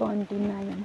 29।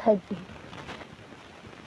30।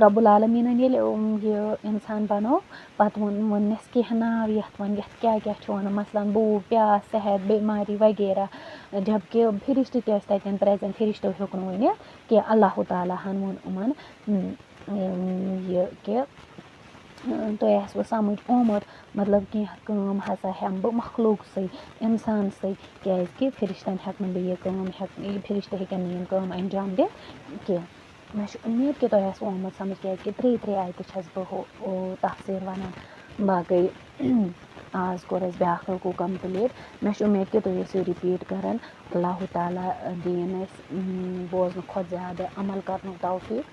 رۄب العالمیٖنَن ییٚلہِ یہِ اِنسان بَنوو پَتہٕ ووٚننَس کینٛہہ ناو یَتھ کیٛاہ کیٛاہ چھُ وَنان مثلاً بوٗٹ پیاس صحت بیماری وغیرہ جب کہِ فرشتہٕ تہِ ٲسۍ تَتٮ۪ن پرٛٮ۪زَنٹ فرشتو ہیوٚک نہٕ ؤنِتھ کہِ اللہُ تعالیٰ ہَن ووٚن یِمَن یہِ کہِ تۄہہِ آسوٕ سَمٕجھ آمُت مطلب کینٛہہ کٲم ہَسا ہٮ۪مہٕ بہٕ مخلوٗقسٕے اِنسانسٕے کیٛازِکہِ فرشتَن ہٮ۪کہٕ نہٕ بہٕ یہِ کٲم فرشتہٕ ہیٚکن نہٕ یِم کٲم اَنجام دِتھ کینٛہہ مےٚ چھُ اُمید کہِ تۄہہِ آسوٕ آمُت سَمٕجھ کیٛازِکہِ 3 آیتہِ چھَس بہٕ تفسیٖر وَنان باقٕے آز کوٚر اَسہِ بیٛاکھ رُکوٗ کَمپٕلیٖٹ مےٚ چھُ اُمید کہِ تُہۍ ٲسِو رِپیٖٹ کَران اللہُ تعالیٰ دِیِن اَسہِ بوزنہٕ کھۄتہٕ زیادٕ عمل کَرنُک توفیٖق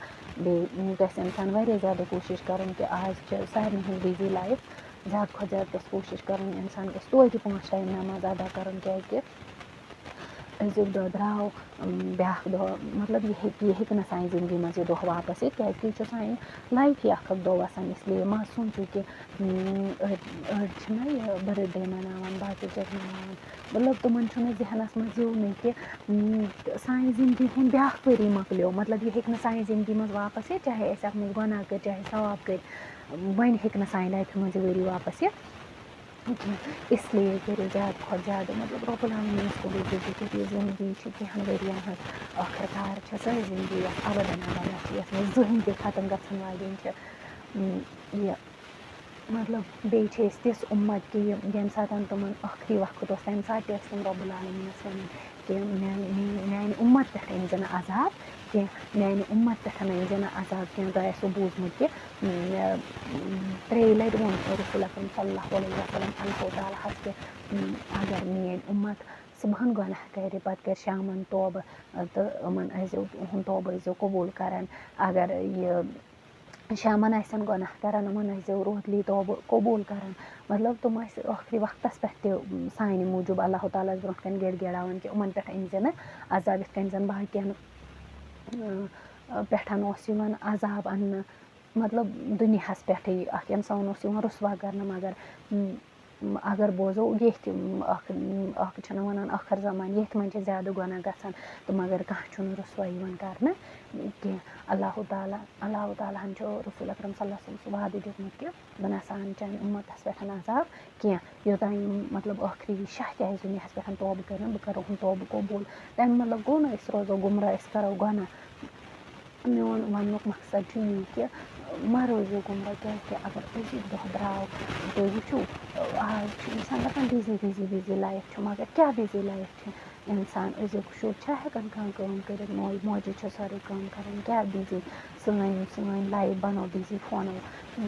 بیٚیہِ گژھِ اِنسان واریاہ زیادٕ کوٗشِش کَرُن کہِ آز چھِ سارنٕے ہٕنٛز بِزی لایف زیادٕ کھۄتہٕ زیادٕ گژھِ کوٗشِش کَرٕنۍ اِنسان گژھِ توتہِ 5 ٹایم نٮ۪ماز ادا کَرُن کیٛازِکہِ أزیُک دۄہ درٛاو بیٛاکھ دۄہ مطلب یہِ ہیٚکہِ نہٕ سانہِ زِندگی منٛز یہِ دۄہ واپَس یِتھ کیٛازِکہِ یہِ چھُ سانہِ لایفہِ اَکھ دۄہ آسان اِسلیے ما سوٗنٛچِو کہِ أڑۍ چھِنہ یہِ بٔرٕتھ ڈے مَناوان باقٕے چیٖز مَناوان مطلب تِمَن چھُنہٕ ذہنَس منٛز یِونٕے کہِ سانہِ زِندگی ہُنٛد بیٛاکھ ؤری مۄکلیو مطلب یہِ ہیٚکہِ نہٕ سانہِ زِندگی منٛز واپَس یِتھ چاہے أسۍ اَتھ منٛز گۄناہ کٔرۍ چاہے ثواب کٔرۍ وۄنۍ ہیٚکہِ نہٕ سانہِ لایفہِ منٛز یہِ ؤری واپَس یِتھ اِسلیے کٔرِو زیادٕ کھۄتہٕ زیادٕ مطلب رۄب العالمیٖنَس کُن روٗزِو کہِ یہِ زِندگی چھِ کینٛہَن ؤرۍیَن ہٕنٛز ٲخٕر کار چھِ سۄے زِندگی یۄس اَبَدَن اَبَدا چھِ یَتھ منٛز زٕہٕنۍ تہِ ختم گژھن واجیٚنۍ چھِ یہِ مطلب بیٚیہِ چھِ أسۍ تِژھ اُمت کہِ ییٚمہِ ساتہٕ تِمَن ٲخری وقت اوس تَمہِ ساتہٕ تہِ ٲسۍ تِم رۄب العالمیٖنَس وَنان کہِ میٛانہِ اُمت پٮ۪ٹھ أنۍ زِ نہٕ عذاب کینٛہہ میٛانہِ اُمت پٮ۪ٹھ أنۍ زِ نہٕ عذاب کینٛہہ تۄہہِ آسوٕ بوٗزمُت کہِ 3 لَٹہِ ووٚن رسول اکرم صلی اللہ علیہ وسلم اللہُ تعالیٰ ہَس کہِ اگر میٛٲنۍ اُمت صُبحن گۄناہ کَرِ پَتہٕ کَرِ شامَن توبہٕ تہٕ یِمَن ٲسۍزیو یِہُنٛد توبہٕ ٲسۍزیو قبوٗل کَران اگر یہِ شامَن آسن گۄناہ کَران یِمَن ٲسۍزیو روتلی توبہٕ قبوٗل کَران مطلب تِم ٲسۍ ٲخری وقتَس پٮ۪ٹھ تہِ سانہِ موٗجوٗب اللہُ تعالیٰ ہَس برونٛٹھ کَنۍ گِڑ گِڑاوان کہِ یِمَن پٮ۪ٹھ أنۍ زِ نہٕ عذاب یِتھ کٔنۍ زَن باقٕیَن پٮ۪ٹھ اوس یِوان عذاب اَننہٕ مطلب دُنیاہَس پٮ۪ٹھٕے اَکھ اِنسان اوس یِوان رُسوا کَرنہٕ مگر اگر بوزو ییٚتھۍ اَکھ چھِنہ وَنان ٲخٕر زمان ییٚتھۍ منٛز چھِ زیادٕ گۄناہ گژھان تہٕ مگر کانٛہہ چھُنہٕ رُسوا یِوان کَرنہٕ کینٛہہ اللہُ تعالیٰ ہَن چھُ رسول اکرم صلی اللہ علیہ وسلم سُہ وعدٕ دیُتمُت کہِ بہٕ نَسا اَنہٕ چانہِ اُمتَس پٮ۪ٹھ عذاب کینٛہہ یوٚتام یِم مطلب ٲخری شاہ تہِ آسہِ دُنیاہَس پٮ۪ٹھ توبہٕ کَران بہٕ کَرو یِہُنٛد توبہٕ قبوٗل تَمہِ مطلب گوٚو نہٕ أسۍ روزو گُمراہ أسۍ کَرو گۄناہ میون وَننُک مقصد چھُ یی کہِ مہ روٗزِو گُمراہ کیٛازِکہِ اگر أزیُک دۄہ درٛاو تُہۍ وٕچھِو آز چھُ اِنسان دَپان بِزی لایف چھُ مگر کیٛاہ بِزی لایف چھِ اِنسان أزیُک شُر چھا ہٮ۪کان کانٛہہ کٲم کٔرِتھ موجی چھِ سٲرٕے کٲم کَران کیٛاہ بِزی سٲنۍ لایف بَنو بِزی فونو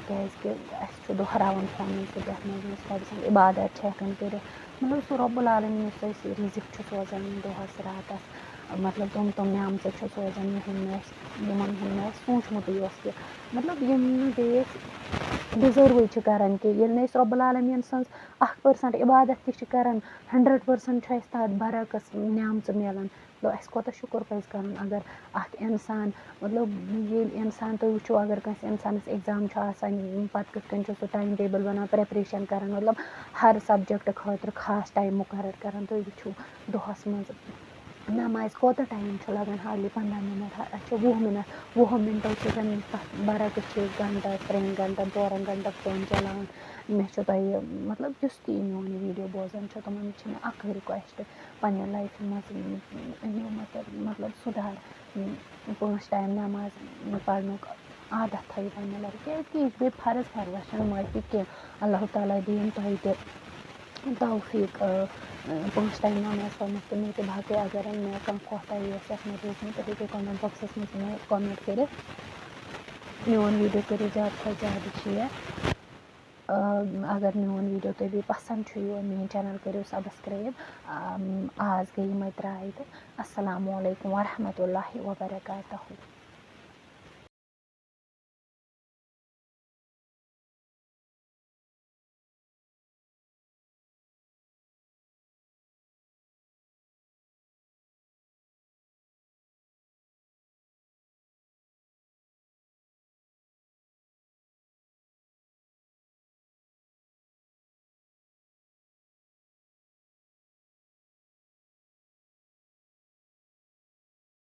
کیٛازِکہِ اَسہِ چھُ دۄہراوُن فونَن سۭتۍ یَتھ منٛز أسۍ رۄبہٕ سٕنٛز عبادت چھِ ہٮ۪کان کٔرِتھ مطلب سُہ رۄب العالمیٖن یُس أسۍ رِزِق چھُ سوزان دۄہَس راتَس مطلب تِم نعمژٕ چھِ سوزان یِمَن ہُنٛد نہٕ اَسہِ سوٗنٛچمُتٕے اوس کہِ مطلب یِم نہٕ بیٚیہِ أسۍ ڈِزٲروٕے چھِ کَران کہِ ییٚلہِ نہٕ أسۍ رۄب العالمیٖن سٕنٛز 1% عبادت تہِ چھِ کَران 100% چھُ اَسہِ تَتھ برعکس نعمژٕ مِلان اَسہِ کوتاہ شُکُر پَزِ کَرُن اگر اَکھ اِنسان مطلب ییٚلہِ اِنسان تُہۍ وٕچھِو اگر کٲنٛسہِ اِنسانَس اٮ۪گزام چھُ آسان پَتہٕ کِتھ کٔنۍ چھُ سُہ ٹایم ٹیبٕل بَنان پرٛٮ۪پریشَن کَران مطلب ہر سَبجَکٹ خٲطرٕ خاص ٹایم مُقرر کَران تُہۍ وٕچھِو دۄہَس منٛز نٮ۪مازِ کوتاہ ٹایم چھُ لَگان ہاڈلی 15 مِنَٹ اَسہِ چھِ 20 مِنَٹ 20 مِنٹو سۭتۍ تَتھ برعکس چھِ أسۍ گَنٹَس 3 گَنٹَن 4 گَنٹَن فون چلاوان مےٚ چھُ تۄہہِ مطلب یُس تہِ میون یہِ ویٖڈیو بوزان چھُ تِمَن چھِ مےٚ اَکٕے رِکوٮ۪سٹ پنٛنہِ لایفہِ منٛز أنِو مطلب سُدھار 5 ٹایم نٮ۪ماز پَرنُک عادت تھٲیِو پنٛنہِ لایفہِ کیٛازِکہِ یہِ چھِ بیٚیہِ فرض چھِنہٕ معٲفی کینٛہہ اللہُ تعالیٰ دِیِن تۄہہِ تہِ توفیٖق 5 ٹایم نٮ۪ماز پَرنُک تہٕ مےٚ تہِ باقٕے اگر مےٚ کانٛہہ کوتاہی ٲس یَتھ منٛز روٗزمٕژ تُہۍ ہیٚکِو کامٮ۪نٛٹ بۄکسَس منٛز مےٚ کامٮ۪نٛٹ کٔرِتھ میون ویٖڈیو کٔرِو زیادٕ کھۄتہٕ زیادٕ شِیَر اگر میون ویٖڈیو تۄہہِ بیٚیہِ پَسنٛد چھُ یِوان میٛٲنۍ چَنَل کٔرِو سَبسکرایب آز گٔے یِمَے 3 تہٕ اَسَلامُ علیکُم وَرحمتہ اللہِ وبرکاتہوٗ